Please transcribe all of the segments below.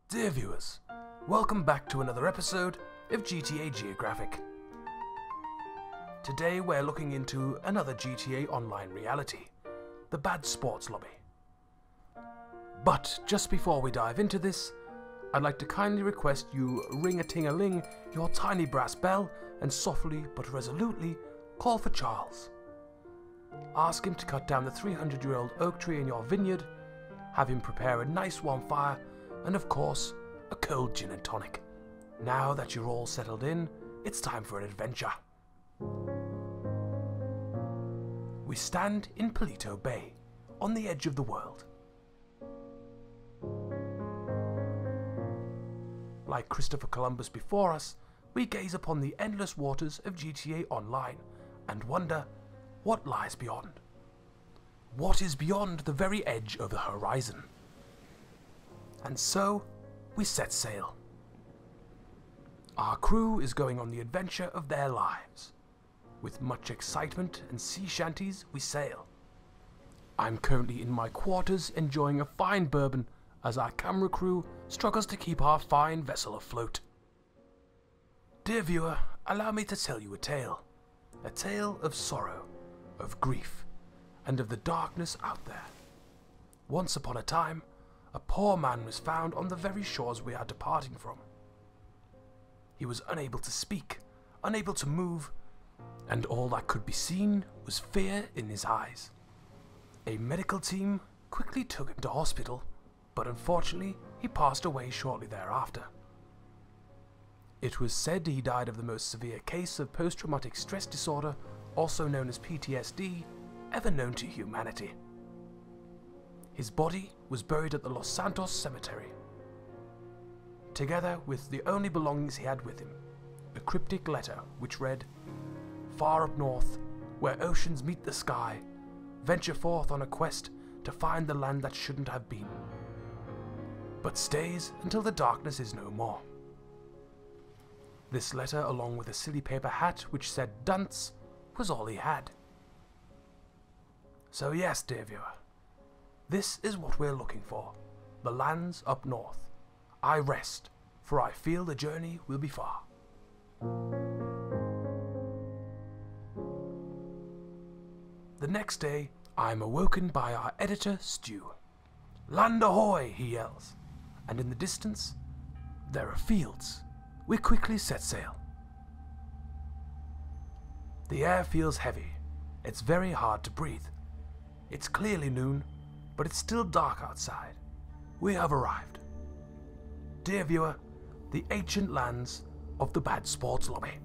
Dear viewers, welcome back to another episode of GTA Geographic. Today we're looking into another GTA Online reality, the Bad Sports Lobby. But just before we dive into this, I'd like to kindly request you ring-a-ting-a-ling your tiny brass bell and softly but resolutely call for Charles. Ask him to cut down the 300-year-old oak tree in your vineyard, have him prepare a nice warm fire, and of course, a cold gin and tonic. Now that you're all settled in, it's time for an adventure. We stand in Palito Bay, on the edge of the world. Like Christopher Columbus before us, we gaze upon the endless waters of GTA Online and wonder what lies beyond. What is beyond the very edge of the horizon? And so, we set sail. Our crew is going on the adventure of their lives. With much excitement and sea shanties, we sail. I'm currently in my quarters enjoying a fine bourbon as our camera crew struggles to keep our fine vessel afloat. Dear viewer, allow me to tell you a tale of sorrow, of grief, and of the darkness out there. Once upon a time, a poor man was found on the very shores we are departing from. He was unable to speak, unable to move, and all that could be seen was fear in his eyes. A medical team quickly took him to hospital, but unfortunately he passed away shortly thereafter. It was said he died of the most severe case of post-traumatic stress disorder, also known as PTSD, ever known to humanity. His body was buried at the Los Santos Cemetery, together with the only belongings he had with him, a cryptic letter which read, "Far up north, where oceans meet the sky, venture forth on a quest to find the land that shouldn't have been, but stays until the darkness is no more." This letter, along with a silly paper hat which said "Dunce," was all he had. So yes, dear viewer, this is what we're looking for, the lands up north. I rest, for I feel the journey will be far. The next day, I am awoken by our editor, Stu. "Land ahoy!" he yells, and in the distance, there are fields. We quickly set sail. The air feels heavy. It's very hard to breathe. It's clearly noon, but it's still dark outside. We have arrived. Dear viewer, the ancient lands of the Bad Sports Lobby.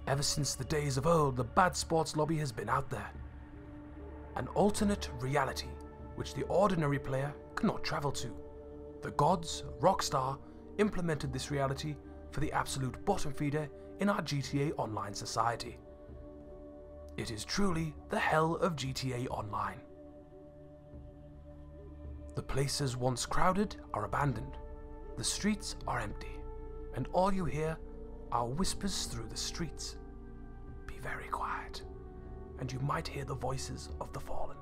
Ever since the days of old, the Bad Sports Lobby has been out there. An alternate reality which the ordinary player cannot travel to. The gods, Rockstar, implemented this reality for the absolute bottom feeder in our GTA Online society. It is truly the hell of GTA Online. The places once crowded are abandoned, the streets are empty, and all you hear are whispers through the streets. Be very quiet, and you might hear the voices of the fallen.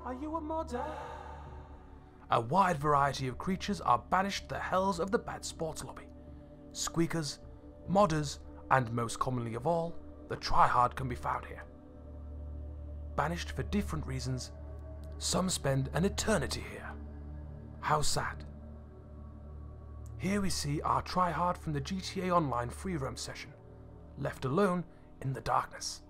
Are you a modder? A wide variety of creatures are banished to the hells of the Bad Sports Lobby. Squeakers, modders, and most commonly of all, the Tryhard can be found here. Banished for different reasons, some spend an eternity here. How sad. Here we see our Tryhard from the GTA Online free roam session, left alone in the darkness.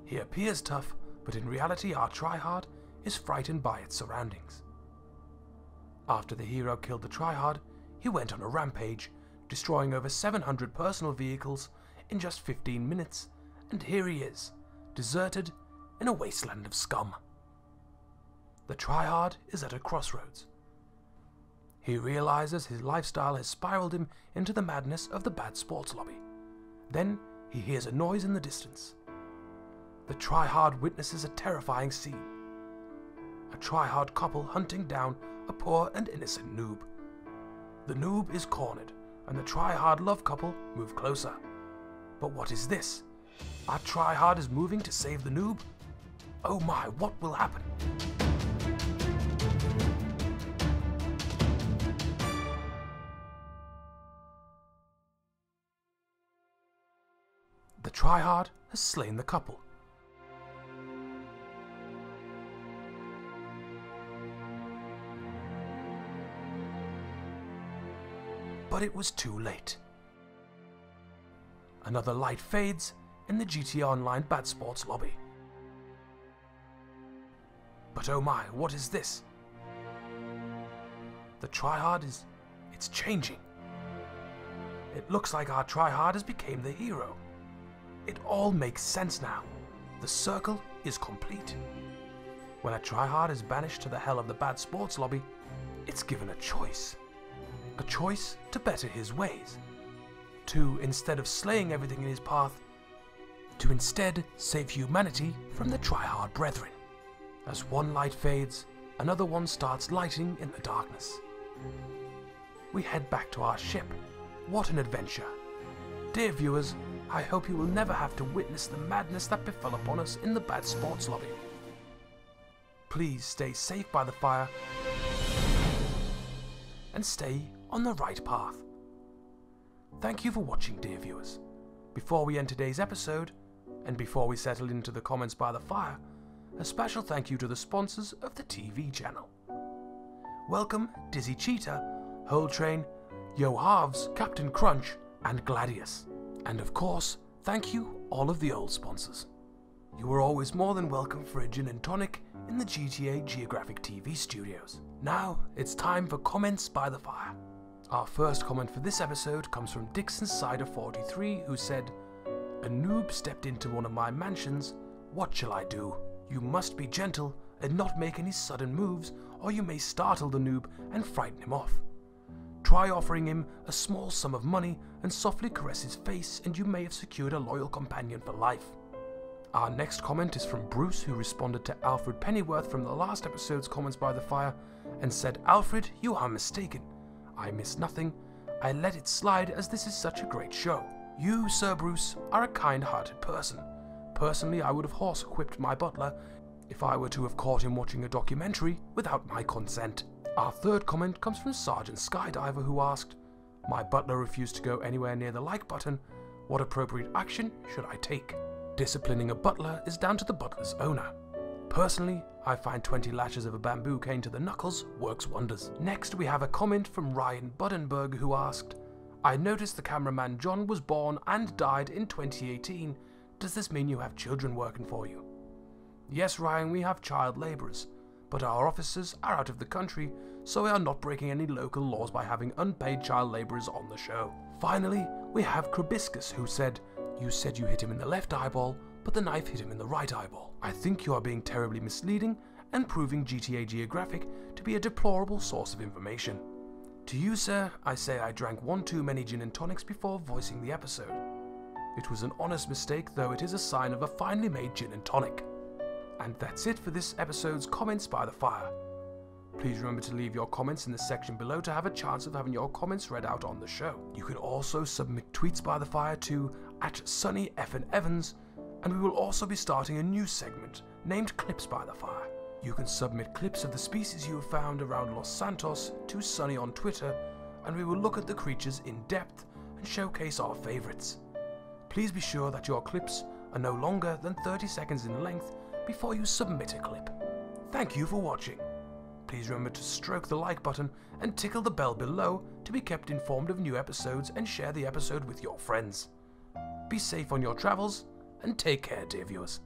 He appears tough, but in reality our Tryhard is frightened by its surroundings. After the hero killed the Tryhard, he went on a rampage, destroying over 700 personal vehicles in just 15 minutes, and here he is, deserted in a wasteland of scum. The Tryhard is at a crossroads. He realizes his lifestyle has spiraled him into the madness of the Bad Sports Lobby. Then he hears a noise in the distance. The Tryhard witnesses a terrifying scene. A Tryhard couple hunting down a poor and innocent noob. The noob is cornered, and the Tryhard love couple move closer. But what is this? Our Tryhard is moving to save the noob? Oh my, what will happen? The Tryhard has slain the couple. But it was too late. Another light fades in the GTA Online Bad Sports lobby. But oh my, what is this? The Tryhard it's changing. It looks like our Tryhard has become the hero. It all makes sense now. The circle is complete. When a Tryhard is banished to the hell of the Bad Sports lobby, it's given a choice. A choice to better his ways. To, instead of slaying everything in his path, to instead save humanity from the Tryhard brethren. As one light fades, another one starts lighting in the darkness. We head back to our ship. What an adventure. Dear viewers, I hope you will never have to witness the madness that befell upon us in the Bad Sports lobby. Please stay safe by the fire and stay on the right path. Thank you for watching, dear viewers. Before we end today's episode, and before we settle into the comments by the fire, a special thank you to the sponsors of the TV channel. Welcome Dizzy Cheetah, Whole Train, Yo Halves, Captain Crunch, and Gladius. And of course, thank you all of the old sponsors. You are always more than welcome for a gin and tonic in the GTA Geographic TV studios. Now, it's time for comments by the fire. Our first comment for this episode comes from Dixon Cider 43, who said, "A noob stepped into one of my mansions. What shall I do? You must be gentle and not make any sudden moves, or you may startle the noob and frighten him off. Try offering him a small sum of money and softly caress his face, and you may have secured a loyal companion for life." Our next comment is from Bruce, who responded to Alfred Pennyworth from the last episode's comments by the fire and said, "Alfred, you are mistaken. I missed nothing. I let it slide as this is such a great show. You, Sir Bruce, are a kind-hearted person. Personally, I would have horse-equipped my butler if I were to have caught him watching a documentary without my consent." Our third comment comes from Sergeant Skydiver, who asked, "My butler refused to go anywhere near the like button. What appropriate action should I take?" Disciplining a butler is down to the butler's owner. Personally, I find 20 lashes of a bamboo cane to the knuckles works wonders. Next, we have a comment from Ryan Buddenberg, who asked, "I noticed the cameraman John was born and died in 2018. Does this mean you have children working for you?" Yes, Ryan, we have child labourers, but our officers are out of the country, so we are not breaking any local laws by having unpaid child labourers on the show. Finally, we have Krabiscus, who said, "You said you hit him in the left eyeball, but the knife hit him in the right eyeball. I think you are being terribly misleading and proving GTA Geographic to be a deplorable source of information. To you, sir, I say I drank one too many gin and tonics before voicing the episode. It was an honest mistake, though it is a sign of a finely made gin and tonic." And that's it for this episode's comments by the fire. Please remember to leave your comments in the section below to have a chance of having your comments read out on the show. You can also submit tweets by the fire to @SonnyFNEvans, and we will also be starting a new segment named Clips by the Fire. You can submit clips of the species you have found around Los Santos to Sonny on Twitter, and we will look at the creatures in depth and showcase our favourites. Please be sure that your clips are no longer than 30 seconds in length before you submit a clip. Thank you for watching. Please remember to stroke the like button and tickle the bell below to be kept informed of new episodes, and share the episode with your friends. Be safe on your travels and take care, dear viewers.